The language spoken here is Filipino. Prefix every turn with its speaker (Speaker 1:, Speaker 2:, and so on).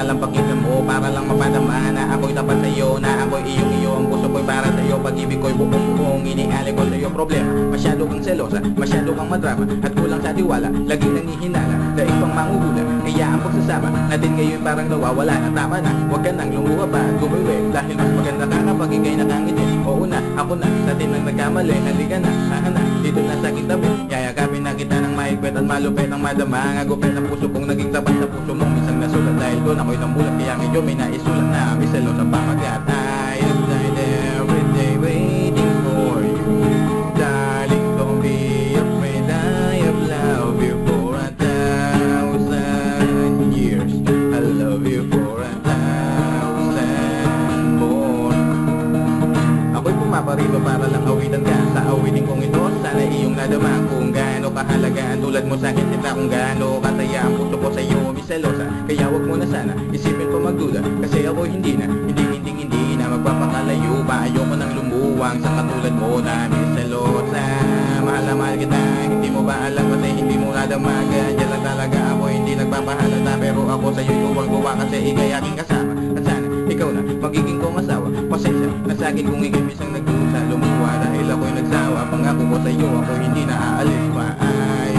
Speaker 1: para lang pakinggan mo, para lang mapadama na ako'y tapat sa'yo, na ako'y iyong-iyo. Ang puso ko'y para sa'yo, pag-ibig ko'y buong-buong. Iniali ko sa'yo problema, masyado kang selosa, masyado kang madrama, at kulang sa tiwala, laging nangihinala, daig pang manguhula. Kaya ang pagsasama natin ngayon parang nawawala na. Tama na, huwag ka nang lumuha pa at gumiwi, dahil mas maganda ka kapag ika'y nakangiti. Oo na, ako na, sa atin ang nagkamali. Halika na, na, dito na sa aking tabi. Yayakapin na kita ng mahigpit at malupit ang madama. Ang agupit ng puso kong naging tapat sa puso mo. Minsan nasulat dahil doon ako'y namulat, kaya ngayon may naisulat na may selos ang pamagat. I have died every day waiting for you, darling, don't be afraid. I have loved you for 1,000 years. I love you for 1,000 more. Ako'y pumapariba para lang awitan ka sa awitin kong ito. Sana iyong nadama kung gaano kahalaga ang tulad mo sa'kin, sinta kung gaano kasaya ang puso ko sa'yo, miselosa. Kaya wag mo na sana isipin pa magduda, kasi ako hindi na magpapakalayo pa. Ayoko nang lumuwang sa katulad mo na miselosa. Mahal na mahal kita, hindi mo ba alam kasi hindi mo nadama. Ganyan lang talaga ako, hindi nagpapahalata, pero ako sa'yo'y tuwang-tuwa kasi ika'y aking kasama. At sana ikaw na magiging kong asawa. Pasensya na sa'kin kung ika'y minsan nagdusa, lumuwa dahil ako'y nagsawa. Pangako ko sa'yo, ako hindi na aalis pa. Ay